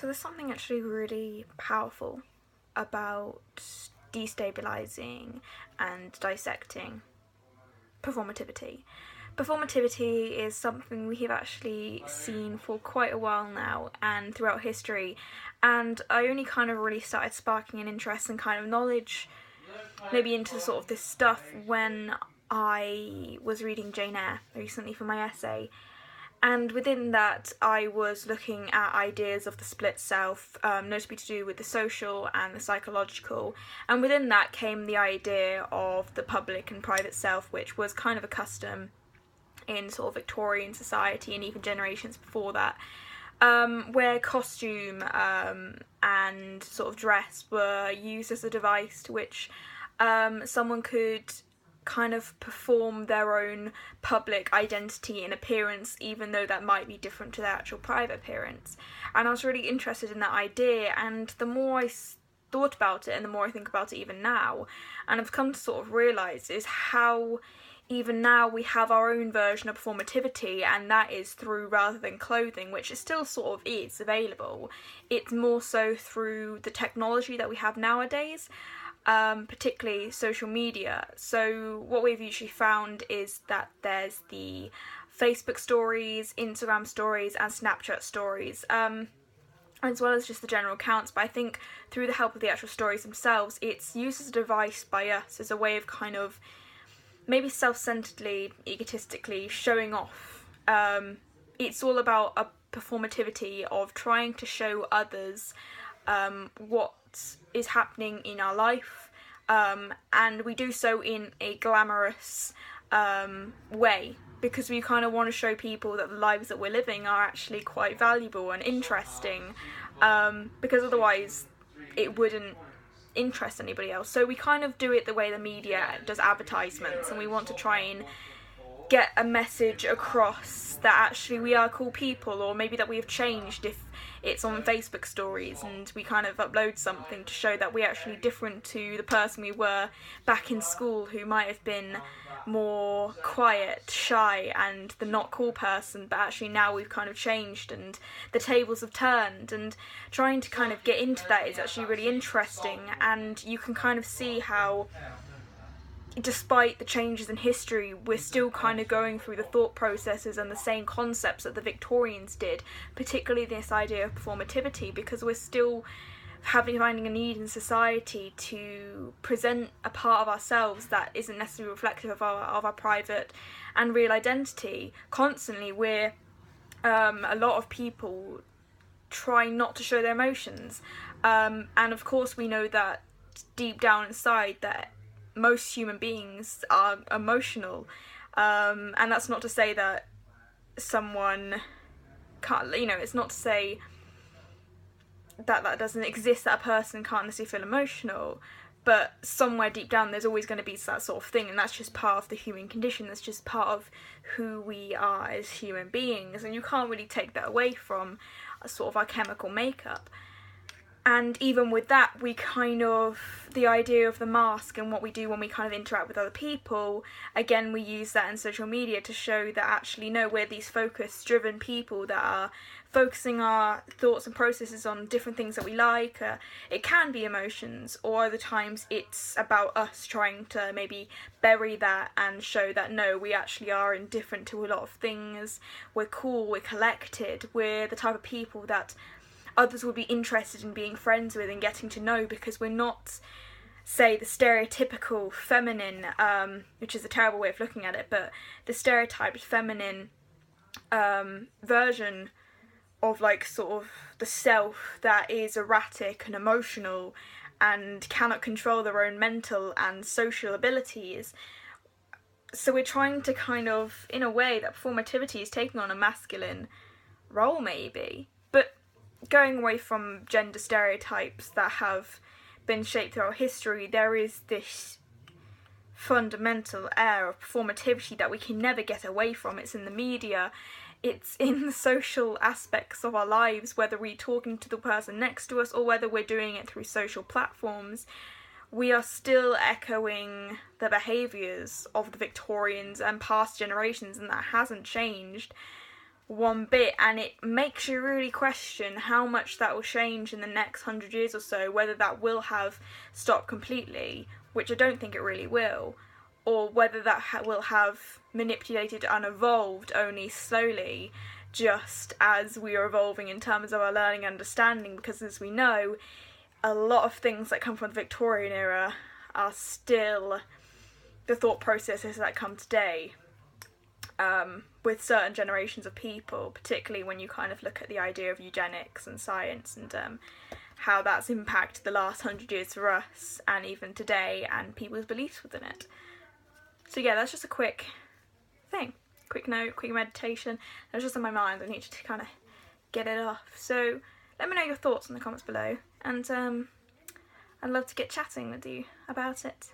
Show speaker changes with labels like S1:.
S1: So there's something actually really powerful about destabilizing and dissecting performativity. Performativity is something we have actually seen for quite a while now and throughout history, and I only kind of really started sparking an interest and kind of knowledge maybe into sort of this stuff when I was reading Jane Eyre recently for my essay. And within that, I was looking at ideas of the split self, notably to do with the social and the psychological. And within that came the idea of the public and private self, which was kind of a custom in sort of Victorian society and even generations before that, where costume and sort of dress were used as a device to which someone could kind of perform their own public identity and appearance, even though that might be different to their actual private appearance. And I was really interested in that idea, and the more I thought about it and the more I think about it even now, and I've come to sort of realise is how even now we have our own version of performativity, and that is through, rather than clothing, which it still sort of is available, it's more so through the technology that we have nowadays. Particularly social media. So what we've usually found is that there's the Facebook stories, Instagram stories and Snapchat stories, as well as just the general accounts, but I think through the help of the actual stories themselves, it's used as a device by us as a way of kind of maybe self-centeredly, egotistically showing off. It's all about a performativity of trying to show others what is happening in our life, and we do so in a glamorous way, because we kind of want to show people that the lives that we're living are actually quite valuable and interesting, because otherwise it wouldn't interest anybody else. So we kind of do it the way the media does advertisements, and we want to try and get a message across that actually we are cool people, or maybe that we have changed if it's on Facebook stories and we kind of upload something to show that we're actually different to the person we were back in school, who might have been more quiet, shy and the not cool person, but actually now we've kind of changed and the tables have turned. And trying to kind of get into that is actually really interesting, and you can kind of see how despite the changes in history, we're still kind of going through the thought processes and the same concepts that the Victorians did, particularly this idea of performativity, because we're still finding a need in society to present a part of ourselves that isn't necessarily reflective of our private and real identity. Constantly, we're a lot of people trying not to show their emotions, and of course we know that deep down inside that most human beings are emotional, and that's not to say that someone can't, it's not to say that that doesn't exist, that a person can't necessarily feel emotional, but somewhere deep down there's always going to be that sort of thing, and that's just part of the human condition, that's just part of who we are as human beings, and you can't really take that away from sort of our chemical makeup. And even with that, we kind of, the idea of the mask and what we do when we kind of interact with other people, again, we use that in social media to show that actually, no, we're these focus-driven people that are focusing our thoughts and processes on different things that we like. It can be emotions, or other times it's about us trying to maybe bury that and show that, no, we actually are indifferent to a lot of things. We're cool, we're collected, we're the type of people that others would be interested in being friends with and getting to know, because we're not, say, the stereotypical feminine, which is a terrible way of looking at it, but the stereotyped feminine version of like sort of the self that is erratic and emotional and cannot control their own mental and social abilities. So we're trying to kind of, in a way, that performativity is taking on a masculine role maybe, but going away from gender stereotypes that have been shaped throughout history, there is this fundamental air of performativity that we can never get away from. It's in the media, it's in the social aspects of our lives, whether we're talking to the person next to us or whether we're doing it through social platforms. We are still echoing the behaviours of the Victorians and past generations, and that hasn't changed. one bit, and it makes you really question how much that will change in the next 100 years or so, whether that will have stopped completely, which I don't think it really will, or whether that will have manipulated and evolved only slowly, just as we are evolving in terms of our learning and understanding, because as we know, a lot of things that come from the Victorian era are still the thought processes that come today. With certain generations of people, particularly when you kind of look at the idea of eugenics and science and how that's impacted the last 100 years for us and even today and people's beliefs within it. So yeah, that's just a quick thing, quick note, quick meditation. That's just on my mind. I need to kind of get it off. So let me know your thoughts in the comments below, and I'd love to get chatting with you about it.